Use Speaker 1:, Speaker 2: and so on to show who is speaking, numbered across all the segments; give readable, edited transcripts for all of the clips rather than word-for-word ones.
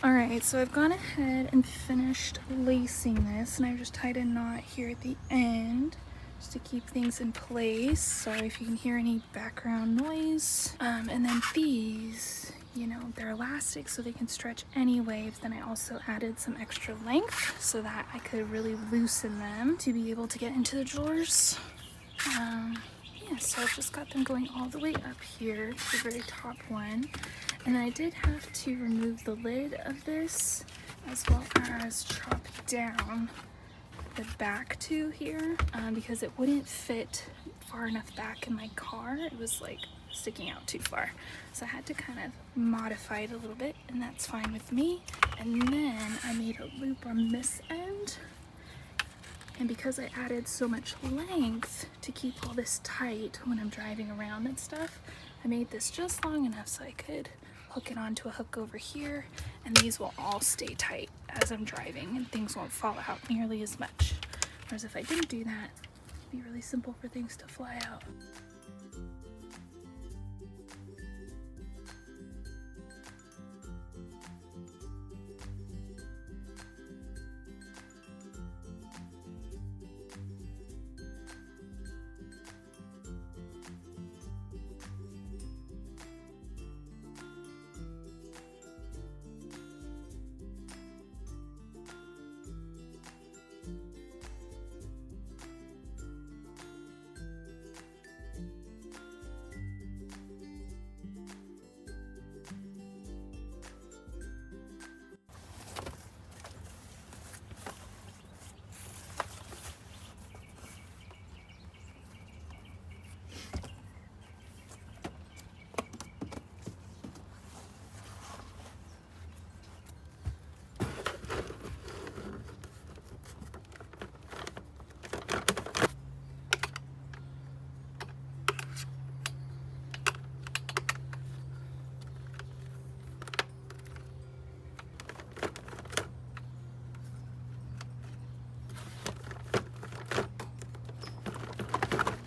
Speaker 1: Alright, so I've gone ahead and finished lacing this, and I just tied a knot here at the end just to keep things in place. Sorry if you can hear any background noise. And then these, you know, they're elastic so they can stretch anyway, but then I also added some extra length so that I could really loosen them to be able to get into the drawers. Yeah, so I've just got them going all the way up here to the very top one. And I did have to remove the lid of this as well as chop down the back too here because it wouldn't fit far enough back in my car. It was like sticking out too far. So I had to kind of modify it a little bit, and that's fine with me. And then I made a loop on this end. And because I added so much length to keep all this tight when I'm driving around and stuff, I made this just long enough so I could hook it onto a hook over here, and these will all stay tight as I'm driving and things won't fall out nearly as much. Whereas if I didn't do that, it'd be really simple for things to fly out.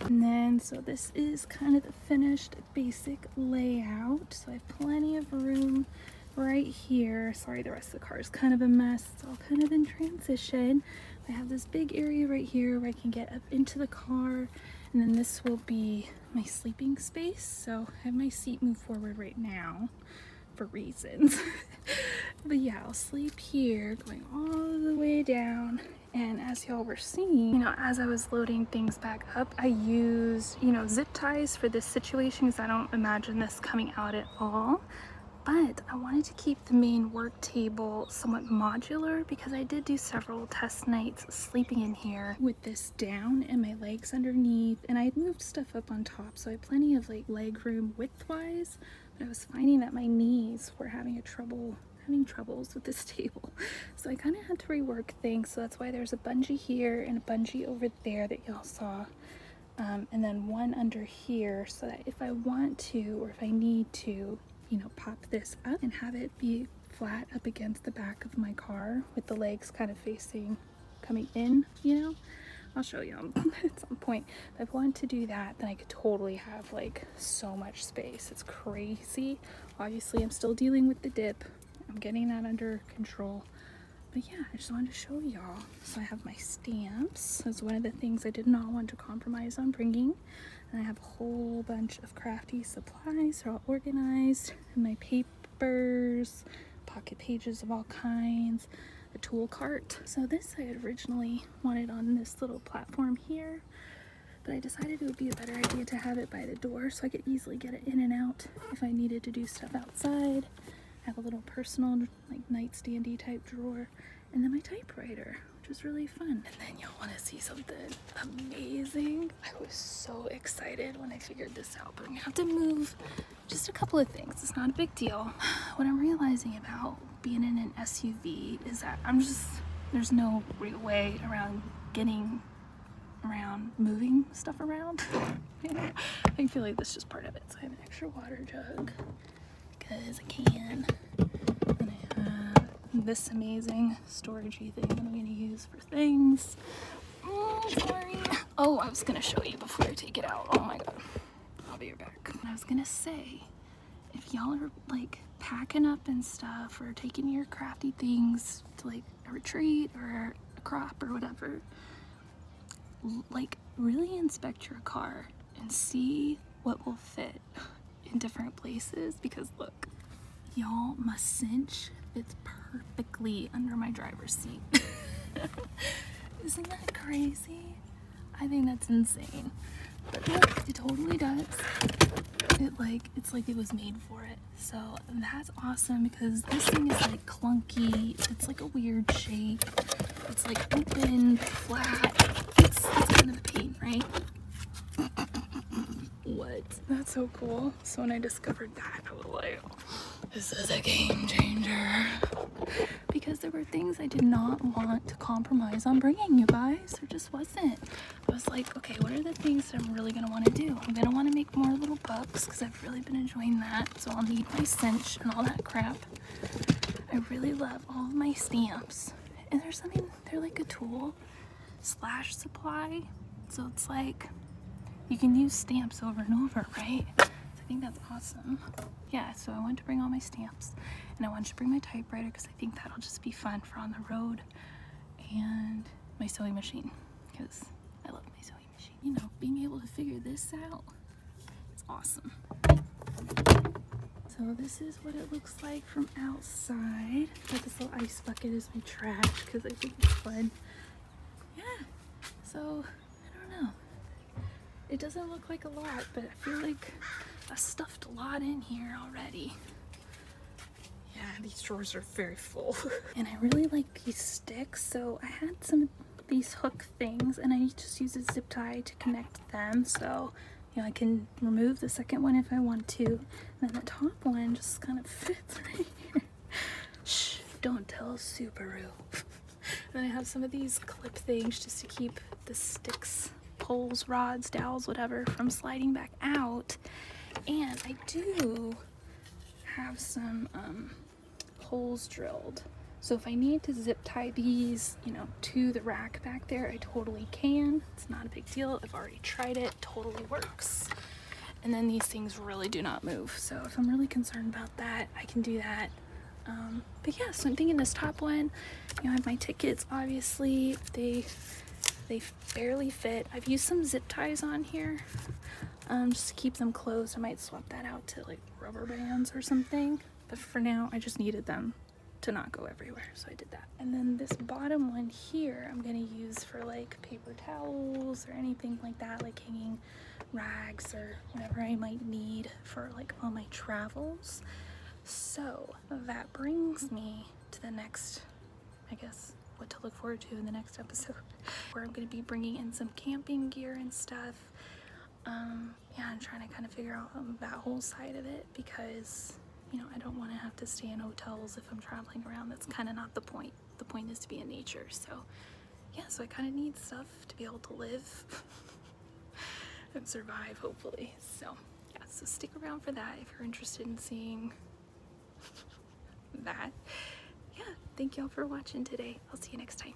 Speaker 1: And then, so this is kind of the finished basic layout. So I have plenty of room right here. Sorry, the rest of the car is kind of a mess. It's all kind of in transition. I have this big area right here where I can get up into the car. And then this will be my sleeping space. So I have my seat moved forward right now for reasons. But yeah, I'll sleep here going all the way down. And as y'all were seeing, you know, as I was loading things back up, I used, you know, zip ties for this situation because I don't imagine this coming out at all. But I wanted to keep the main work table somewhat modular because I did do several test nights sleeping in here with this down and my legs underneath, and I had moved stuff up on top, so I had plenty of like leg room width-wise, but I was finding that my knees were having troubles with this table. So I kind of had to rework things, so that's why there's a bungee here and a bungee over there that y'all saw. And then one under here so that if I want to or if I need to, you know, pop this up and have it be flat up against the back of my car with the legs kind of facing, coming in, you know. I'll show you at some point. If I want to do that, then I could totally have like so much space. It's crazy. Obviously, I'm still dealing with the dip. I'm getting that under control. But yeah, I just wanted to show y'all. So I have my stamps. That's one of the things I did not want to compromise on bringing. And I have a whole bunch of Crafty supplies. They're all organized. And my papers, pocket pages of all kinds, a tool cart. So this I had originally wanted on this little platform here, but I decided it would be a better idea to have it by the door so I could easily get it in and out if I needed to do stuff outside. I have a little personal like nightstandy type drawer, and then my typewriter, which is really fun. And then you'll want to see something amazing. I was so excited when I figured this out, but I'm gonna have to move just a couple of things. It's not a big deal. What I'm realizing about being in an SUV is that there's no real way around getting around, moving stuff around. You know? I feel like that's just part of it. So I have an extra water jug because I can. And I have this amazing storagey thing that I'm going to use for things. Sorry. Oh, I was going to show you before I take it out. Oh my god. I'll be right back. I was going to say, if y'all are like packing up and stuff, or taking your crafty things to like a retreat or a crop or whatever, like really inspect your car and see what will fit in different places, because look, y'all, my cinch fits perfectly under my driver's seat. Isn't that crazy? I think that's insane. But look, it totally does. It's like it was made for it. So that's awesome, because this thing is like clunky. It's like a weird shape. It's like open, flat. It's kind of a pain, right? What? That's so cool. So when I discovered that, I was like, this is a game changer. Because there were things I did not want to compromise on bringing, you guys. There just wasn't. I was like, okay, what are the things that I'm really gonna want to do? I'm gonna want to make more little books, because I've really been enjoying that. So I'll need my cinch and all that crap. I really love all of my stamps. And there's something, they're like a tool / supply. So it's like, you can use stamps over and over, right? So I think that's awesome. Yeah, so I wanted to bring all my stamps, and I wanted to bring my typewriter, because I think that'll just be fun for on the road, and my sewing machine, because I love my sewing machine. You know, being able to figure this out is awesome. So this is what it looks like from outside. Got this little ice bucket as my trash, because I think it's fun. Yeah, so I don't know. It doesn't look like a lot, but I feel like I stuffed a lot in here already. Yeah, these drawers are very full. And I really like these sticks, so I had some of these hook things, and I just use a zip tie to connect them, so you know, I can remove the second one if I want to, and then the top one just kind of fits right here. Shh, don't tell Subaru. Then I have some of these clip things just to keep the sticks, poles, rods, dowels, whatever, from sliding back out. And I do have some holes drilled, so if I need to zip tie these, you know, to the rack back there, I totally can. It's not a big deal. I've already tried it. Totally works. And then these things really do not move, so if I'm really concerned about that, I can do that. But yeah, so I'm thinking this top one, you know, I have my tickets, obviously. They barely fit. I've used some zip ties on here, just to keep them closed. I might swap that out to like rubber bands or something, but for now I just needed them to not go everywhere, so I did that. And then this bottom one here I'm gonna use for like paper towels or anything like that, like hanging rags or whatever I might need for like all my travels. So that brings me to the next, I guess, what to look forward to in the next episode, where I'm going to be bringing in some camping gear and stuff. Yeah, I'm trying to kind of figure out that whole side of it, because, you know, I don't want to have to stay in hotels if I'm traveling around. That's kind of not the point. The point is to be in nature. So yeah, so I kind of need stuff to be able to live and survive, hopefully. So yeah, so stick around for that if you're interested in seeing that. Yeah, thank y'all for watching today. I'll see you next time.